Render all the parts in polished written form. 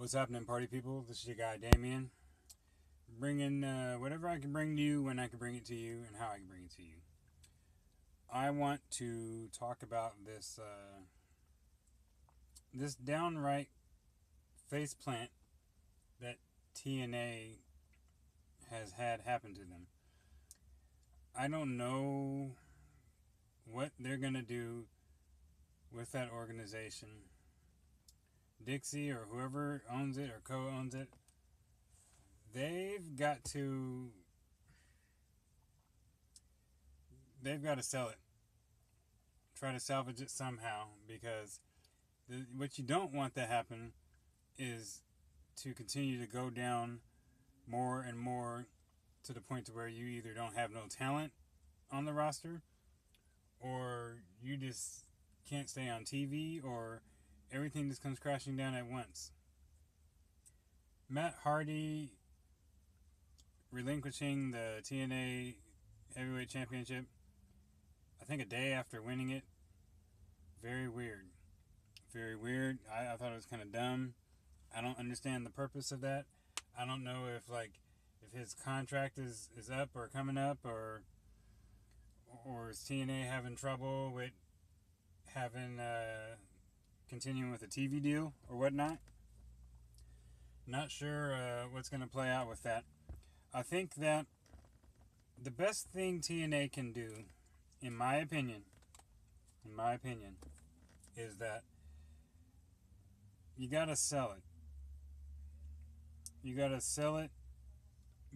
What's happening, party people? This is your guy, Damien. Bringing whatever I can bring to you when I can bring it to you and how I can bring it to you. I want to talk about this downright face plant that TNA has had happen to them. I don't know what they're going to do with that organization. Dixie or whoever owns it or co-owns it, they've got to sell it. Try to salvage it somehow, because what you don't want to happen is to continue to go down more and more to the point to where you either don't have no talent on the roster, or you just can't stay on TV, or everything just comes crashing down at once. Matt Hardy relinquishing the TNA Heavyweight Championship, I think a day after winning it. Very weird. Very weird. I thought it was kind of dumb. I don't understand the purpose of that. I don't know if his contract is up or coming up, or is TNA having trouble with having continuing with a TV deal or whatnot. Not sure what's going to play out with that. I think that the best thing TNA can do, in my opinion, is that you gotta sell it. You gotta sell it,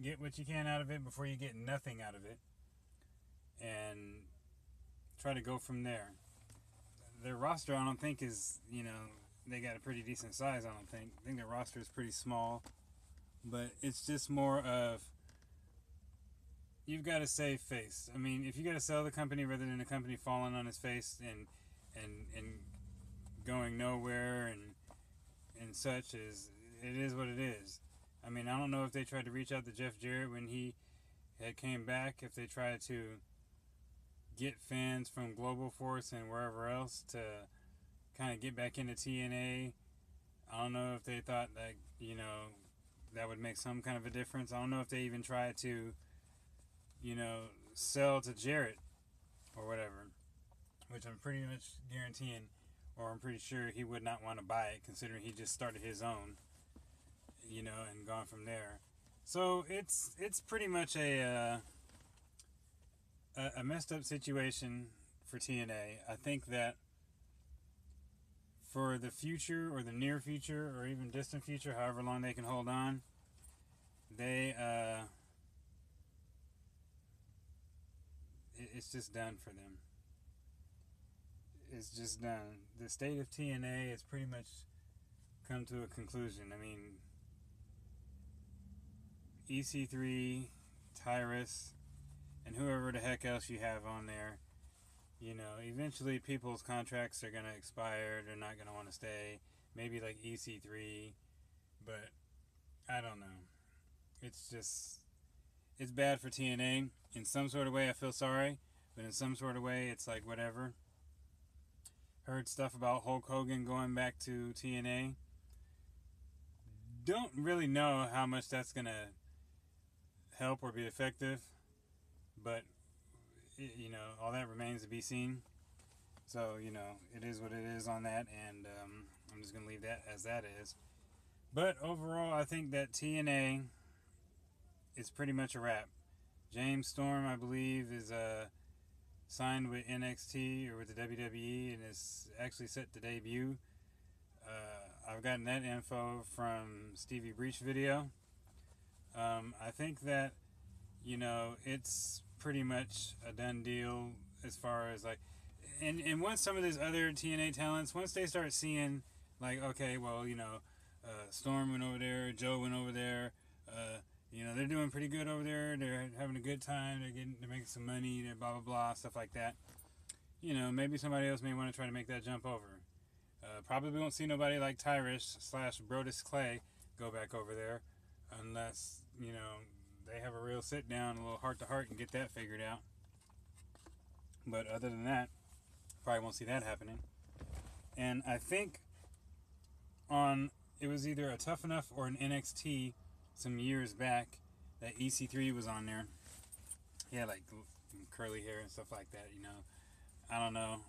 get what you can out of it before you get nothing out of it, and try to go from there. Their roster, I don't think, is, they got a pretty decent size, I don't think. I think their roster is pretty small, but it's just more of, you've got to save face. I mean, if you got to sell the company rather than the company falling on its face and going nowhere and such, it is what it is. I mean, I don't know if they tried to reach out to Jeff Jarrett when he had came back, if they tried to get fans from Global Force and wherever else to kind of get back into TNA. I don't know if they thought that, that would make some kind of a difference. I don't know if they even tried to, sell to Jarrett or whatever, which I'm pretty much guaranteeing, or I'm pretty sure he would not want to buy it, considering he just started his own, and gone from there. So it's pretty much a messed up situation for TNA. I think that for the future, or the near future, or even distant future, however long they can hold on, it's just done for them. It's just done. The state of TNA has pretty much come to a conclusion. I mean, EC3, Tyrus, and whoever the heck else you have on there, eventually people's contracts are going to expire. They're not going to want to stay. Maybe like EC3, but I don't know. It's bad for TNA. In some sort of way, I feel sorry, but in some sort of way, it's like whatever. Heard stuff about Hulk Hogan going back to TNA. Don't really know how much that's going to help or be effective, but all that remains to be seen. So, it is what it is on that, and I'm just going to leave that as that is. But overall, I think that TNA is pretty much a wrap. James Storm, I believe, is signed with NXT or with the WWE, and is actually set to debut. I've gotten that info from Stevie Breach video. I think that, it's pretty much a done deal as far as and once some of these other TNA talents, once they start seeing okay, well, Storm went over there, Joe went over there, they're doing pretty good over there, they're having a good time, they're making some money, they're blah blah blah, stuff like that. Maybe somebody else may want to try to make that jump over. Probably won't see nobody like Tyrus / Brodus Clay go back over there unless, they have a real sit down, a little heart to heart, and get that figured out. But other than that, probably won't see that happening. And I think on it was either a Tough Enough or an NXT some years back that EC3 was on there. He had like curly hair and stuff like that, you know. I don't know.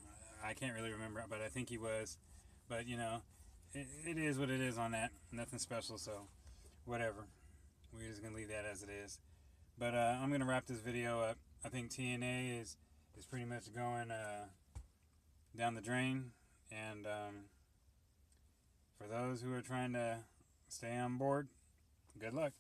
I can't really remember, but I think he was. But, you know, it is what it is on that. Nothing special, so whatever. We're just going to leave that as it is. But I'm going to wrap this video up. I think TNA is pretty much going down the drain. And for those who are trying to stay on board, good luck.